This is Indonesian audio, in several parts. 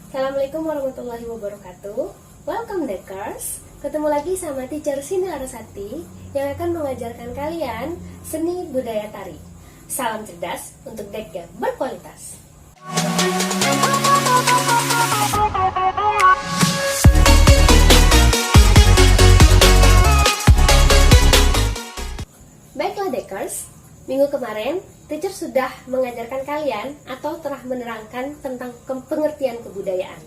Assalamualaikum warahmatullahi wabarakatuh. Welcome Dekers. Ketemu lagi sama teacher Sini Larasati yang akan mengajarkan kalian seni budaya tari. Salam cerdas untuk dek yang berkualitas. Baiklah Dekers, minggu kemarin teacher sudah mengajarkan kalian atau telah menerangkan tentang pengertian kebudayaan.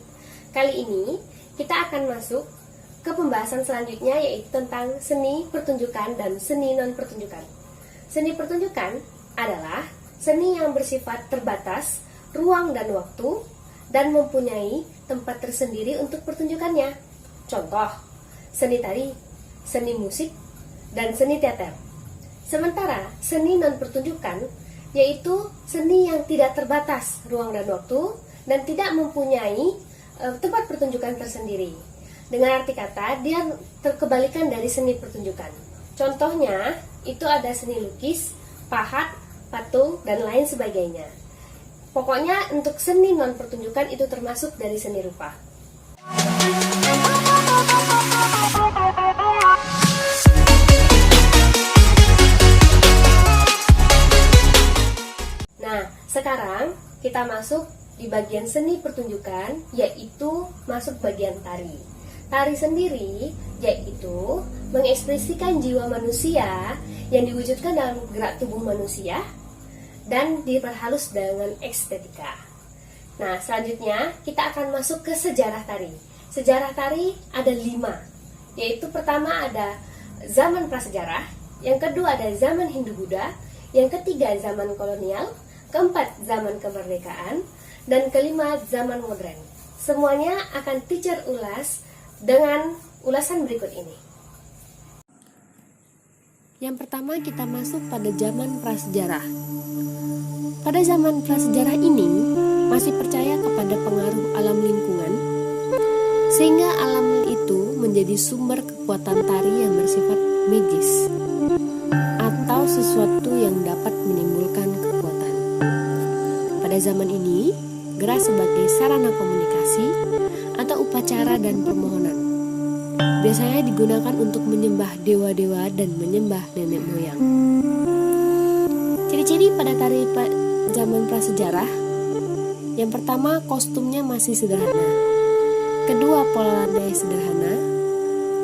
Kali ini kita akan masuk ke pembahasan selanjutnya, yaitu tentang seni pertunjukan dan seni non-pertunjukan. Seni pertunjukan adalah seni yang bersifat terbatas, ruang dan waktu, dan mempunyai tempat tersendiri untuk pertunjukannya. Contoh, seni tari, seni musik, dan seni teater. Sementara seni non-pertunjukan yaitu seni yang tidak terbatas ruang dan waktu dan tidak mempunyai tempat pertunjukan tersendiri. Dengan arti kata, dia terkebalikan dari seni pertunjukan. Contohnya, itu ada seni lukis, pahat, patung, dan lain sebagainya. Pokoknya untuk seni non-pertunjukan itu termasuk dari seni rupa. Nah, sekarang kita masuk di bagian seni pertunjukan, yaitu masuk bagian tari. Tari sendiri yaitu mengekspresikan jiwa manusia yang diwujudkan dalam gerak tubuh manusia dan diperhalus dengan estetika. Nah, selanjutnya kita akan masuk ke sejarah tari. Sejarah tari ada 5, yaitu pertama ada zaman prasejarah, yang kedua ada zaman Hindu-Buddha, yang ketiga zaman kolonial, keempat zaman kemerdekaan, dan kelima zaman modern. Semuanya akan teacher ulas dengan ulasan berikut ini. Yang pertama kita masuk pada zaman prasejarah. Pada zaman prasejarah ini masih percaya kepada pengaruh alam lingkungan, sehingga alam itu menjadi sumber kekuatan tari yang bersifat magis atau sesuatu yang dapat menimbulkan kekuatan. Pada zaman ini, gerak sebagai sarana komunikasi atau upacara dan permohonan. Biasanya digunakan untuk menyembah dewa-dewa dan menyembah nenek moyang. Ciri-ciri pada tari zaman prasejarah. Yang pertama, kostumnya masih sederhana. Kedua, pola landai sederhana.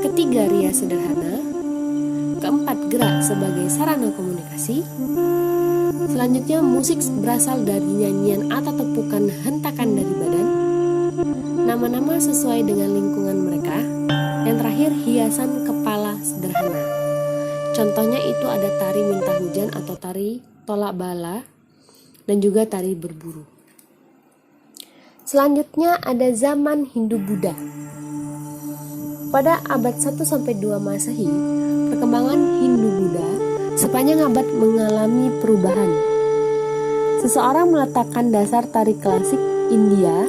Ketiga, rias sederhana. Keempat, gerak sebagai sarana komunikasi. Selanjutnya, musik berasal dari nyanyian atau tepukan hentakan dari badan. Nama-nama sesuai dengan lingkungan mereka. Yang terakhir, hiasan kepala sederhana. Contohnya itu ada tari minta hujan atau tari tolak bala, dan juga tari berburu. Selanjutnya ada zaman Hindu-Buddha. Pada abad 1-2 Masehi, perkembangan Hindu-Buddha sepanjang abad mengalami perubahan. Seseorang meletakkan dasar tari klasik India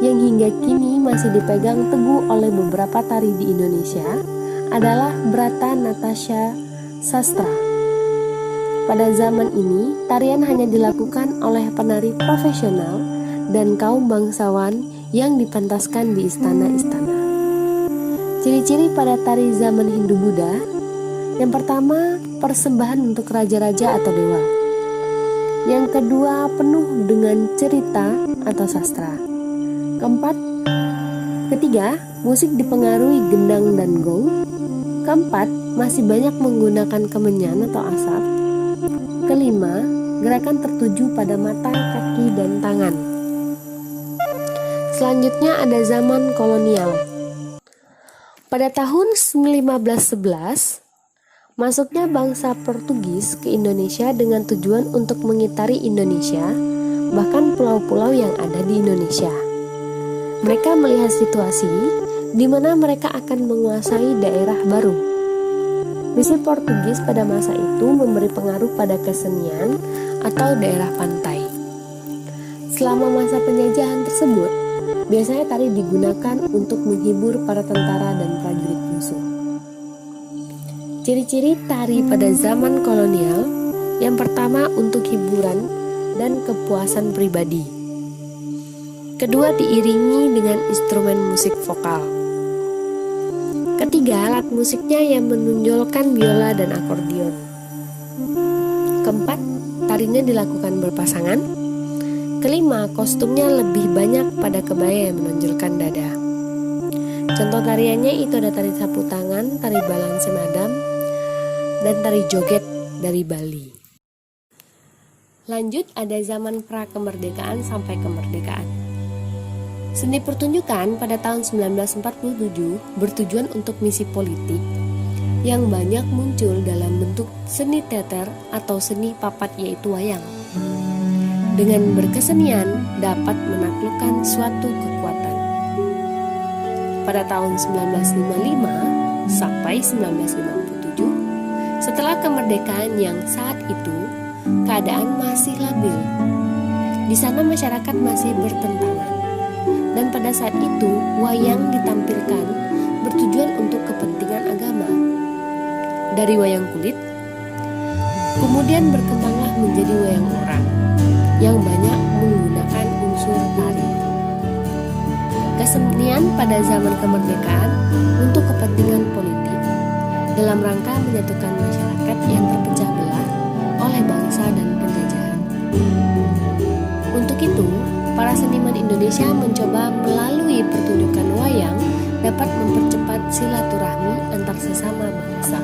yang hingga kini masih dipegang teguh oleh beberapa tari di Indonesia adalah Brata Natasha Sastra. Pada zaman ini, tarian hanya dilakukan oleh penari profesional dan kaum bangsawan yang dipentaskan di istana-istana. Ciri-ciri pada tari zaman Hindu-Buddha. Yang pertama, persembahan untuk raja-raja atau dewa. Yang kedua, penuh dengan cerita atau sastra. Ketiga, musik dipengaruhi gendang dan gong. Keempat, masih banyak menggunakan kemenyan atau asap. Kelima, gerakan tertuju pada mata, kaki, dan tangan. Selanjutnya ada zaman kolonial. Pada tahun 1511, masuknya bangsa Portugis ke Indonesia dengan tujuan untuk mengitari Indonesia, bahkan pulau-pulau yang ada di Indonesia. Mereka melihat situasi di mana mereka akan menguasai daerah baru. Misi Portugis pada masa itu memberi pengaruh pada kesenian atau daerah pantai. Selama masa penjajahan tersebut, biasanya tari digunakan untuk menghibur para tentara dan prajurit musuh. Ciri-ciri tari pada zaman kolonial. Yang pertama, untuk hiburan dan kepuasan pribadi. Kedua, diiringi dengan instrumen musik vokal. Ketiga, alat musiknya yang menonjolkan biola dan akordeon. Keempat, tarinya dilakukan berpasangan. Kelima, kostumnya lebih banyak pada kebaya yang menonjolkan dada. Contoh tariannya itu ada tari sapu tangan, tari balanse madam, dan tari joget dari Bali. Lanjut, ada zaman pra-kemerdekaan sampai kemerdekaan. Seni pertunjukan pada tahun 1947 bertujuan untuk misi politik yang banyak muncul dalam bentuk seni teater atau seni papat, yaitu wayang. Dengan berkesenian dapat menaklukkan suatu kekuatan. Pada tahun 1955 sampai 1957, setelah kemerdekaan yang saat itu keadaan masih labil. Di sana masyarakat masih bertentangan. Dan pada saat itu, wayang ditampilkan bertujuan untuk kepentingan agama. Dari wayang kulit, kemudian berkembanglah menjadi wayang orang yang banyak menggunakan unsur tari. Kesenian pada zaman kemerdekaan untuk kepentingan politik dalam rangka menyatukan masyarakat yang terpecah belah oleh bangsa dan penjajahan. Untuk itu, para seniman Indonesia mencoba melalui pertunjukan wayang dapat mempercepat silaturahmi antar sesama bangsa.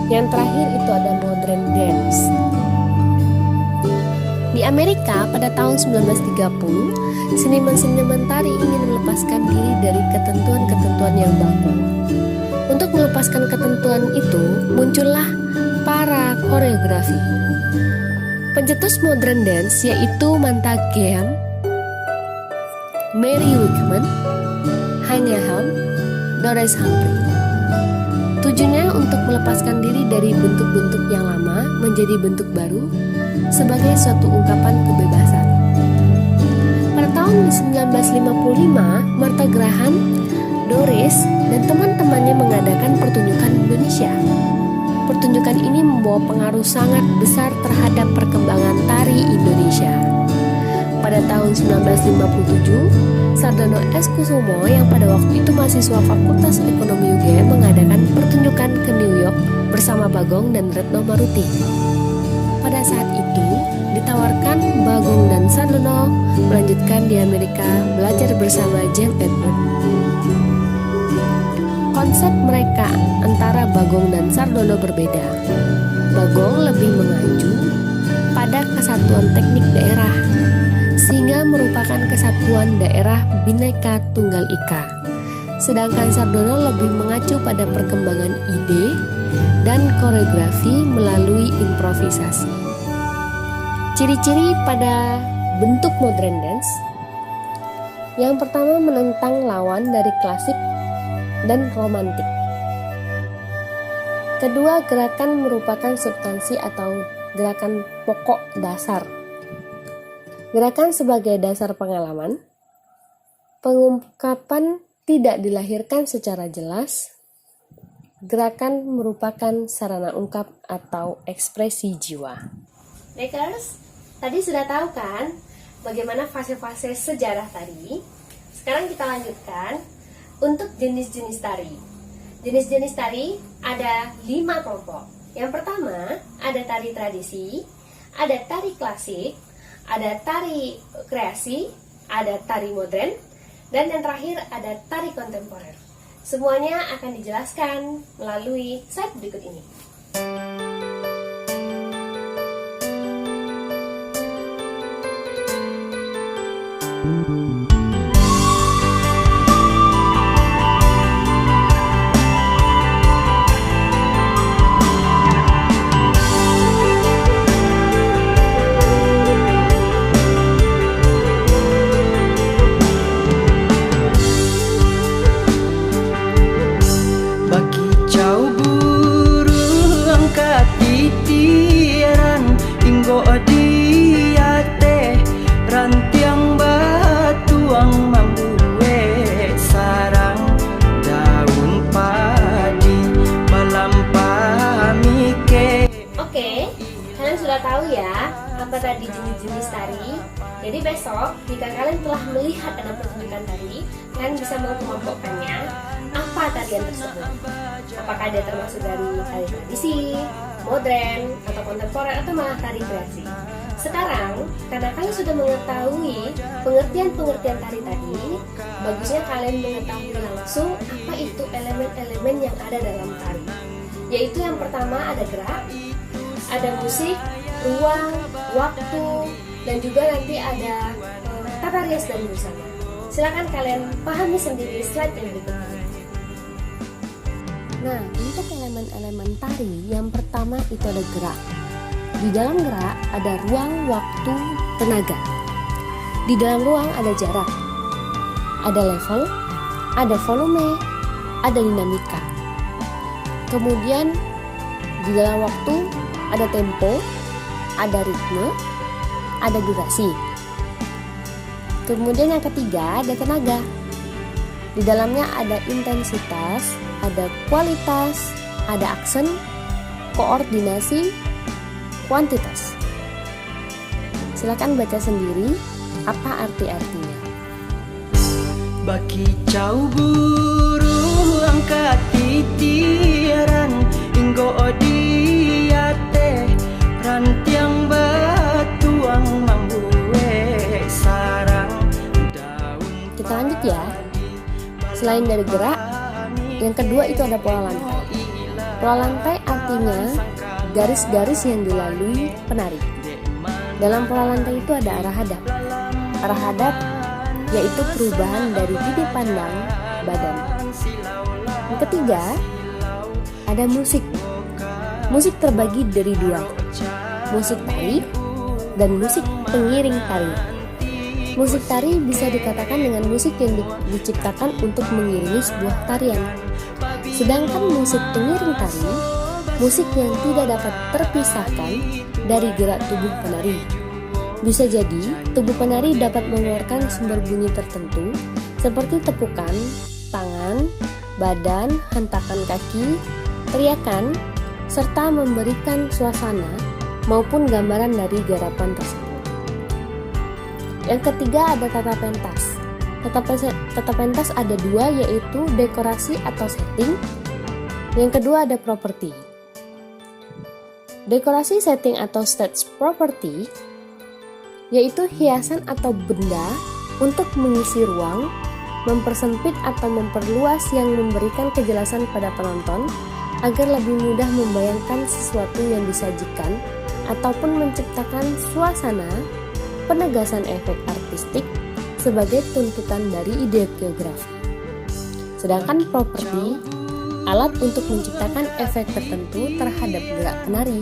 Yang terakhir itu ada modern dance. Di Amerika pada tahun 1930, seniman-seniman tari ingin melepaskan diri dari ketentuan-ketentuan yang baku. Untuk melepaskan ketentuan itu, muncullah para koreografi. Pencetus modern dance yaitu Manta Gam, Mary Wickman, Hanya Ham, Doris Humphrey. Tujuannya untuk melepaskan diri dari bentuk-bentuk yang lama menjadi bentuk baru sebagai suatu ungkapan kebebasan. Pada tahun 1955, Martha Graham, Doris, dan teman-temannya mengadakan pertunjukan Indonesia. Pertunjukan ini membawa pengaruh sangat besar terhadap perkembangan tari Indonesia. Pada tahun 1957, Sardono S. Kusumo yang pada waktu itu mahasiswa Fakultas Ekonomi UGM mengadakan pertunjukan ke New York bersama Bagong dan Retno Maruti. Pada saat itu, ditawarkan Bagong dan Sardono melanjutkan di Amerika belajar bersama James Edward. Konsep mereka antara Bagong dan Sardono berbeda. Bagong lebih mengacu pada kesatuan teknik daerah, sehingga merupakan kesatuan daerah Bhinneka Tunggal Ika. Sedangkan Sardono lebih mengacu pada perkembangan ide dan koreografi melalui improvisasi. Ciri-ciri pada bentuk modern dance. Yang pertama, menentang lawan dari klasik dan romantik. Kedua, gerakan merupakan substansi atau gerakan pokok dasar. Gerakan sebagai dasar pengalaman. Pengungkapan tidak dilahirkan secara jelas. Gerakan merupakan sarana ungkap atau ekspresi jiwa. Makers, tadi sudah tahu kan bagaimana fase-fase sejarah tadi? Sekarang kita lanjutkan untuk jenis-jenis tari. Jenis-jenis tari ada 5 kelompok. Yang pertama, ada tari tradisi, ada tari klasik, ada tari kreasi, ada tari modern, dan yang terakhir ada tari kontemporer. Semuanya akan dijelaskan melalui slide berikut ini. Oke, kalian sudah tahu ya apa tadi jenis-jenis tari? Jadi besok jika kalian telah melihat ada pertunjukan tari, kalian bisa mengelompokkannya apa tarian tersebut. Apakah dia termasuk dari tari tradisi, modern, atau kontemporer, atau malah tari kreasi. Sekarang, karena kalian sudah mengetahui pengertian-pengertian tari tadi, bagusnya kalian mengetahui langsung apa itu elemen-elemen yang ada dalam tari. Yaitu yang pertama ada gerak, ada musik, ruang, waktu, dan juga nanti ada tata rias dan busana. Silakan kalian pahami sendiri slide yang berikut ini. Nah, untuk elemen-elemen tari, yang pertama itu ada gerak. Di dalam gerak ada ruang, waktu, tenaga. Di dalam ruang ada jarak, ada level, ada volume, ada dinamika. Kemudian di dalam waktu ada tempo, ada ritme, ada durasi. Kemudian yang ketiga ada tenaga. Di dalamnya ada intensitas, ada kualitas, ada aksen, koordinasi, kuantitas. Silakan baca sendiri apa arti-artinya. Baki cau buru angkat titiaran inggo odiate rantiang batuang mambuwe sarang daun. Kita lanjut ya. Selain dari gerak, yang kedua itu ada pola lantai. Pola lantai artinya garis-garis yang dilalui penari. Dalam pola lantai itu ada arah hadap. Arah hadap yaitu perubahan dari titik pandang badan. Yang ketiga, ada musik. Musik terbagi dari dua, musik tari dan musik pengiring tari. Musik tari bisa dikatakan dengan musik yang diciptakan untuk mengiringi sebuah tarian. Sedangkan musik pengiring tari, musik yang tidak dapat terpisahkan dari gerak tubuh penari. Bisa jadi, tubuh penari dapat mengeluarkan sumber bunyi tertentu seperti tepukan, tangan, badan, hentakan kaki, teriakan, serta memberikan suasana maupun gambaran dari garapan tersebut. Yang ketiga ada tata pentas. Tata pentas ada dua, yaitu dekorasi atau setting. Yang kedua ada properti. Dekorasi, setting atau stage property yaitu hiasan atau benda untuk mengisi ruang, mempersempit atau memperluas yang memberikan kejelasan pada penonton agar lebih mudah membayangkan sesuatu yang disajikan ataupun menciptakan suasana, penegasan efek artistik sebagai tuntutan dari ide geografi. Sedangkan properti, alat untuk menciptakan efek tertentu terhadap gerak penari,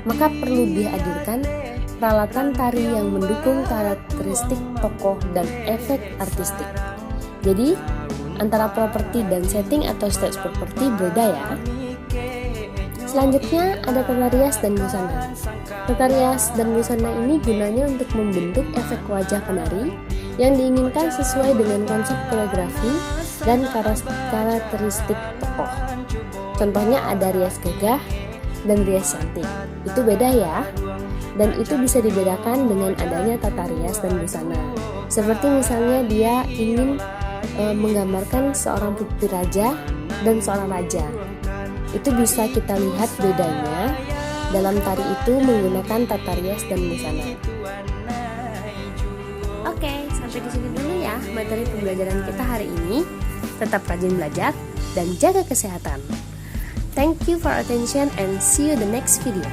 maka perlu dihadirkan peralatan tari yang mendukung karakteristik tokoh dan efek artistik. Jadi, antara properti dan setting atau stage property beda ya. Selanjutnya ada tata rias dan busana. Tata rias dan busana ini gunanya untuk membentuk efek wajah penari yang diinginkan sesuai dengan konsep koreografi dan karakteristik tokoh. Contohnya ada rias gagah dan rias cantik. Itu beda ya. Dan itu bisa dibedakan dengan adanya tata rias dan busana. Seperti misalnya dia ingin menggambarkan seorang putri raja dan seorang raja. Itu bisa kita lihat bedanya dalam tari itu menggunakan tata rias dan busana. Oke, sampai di sini dulu ya materi pembelajaran kita hari ini. Tetap rajin belajar dan jaga kesehatan. Thank you for attention and see you the next video.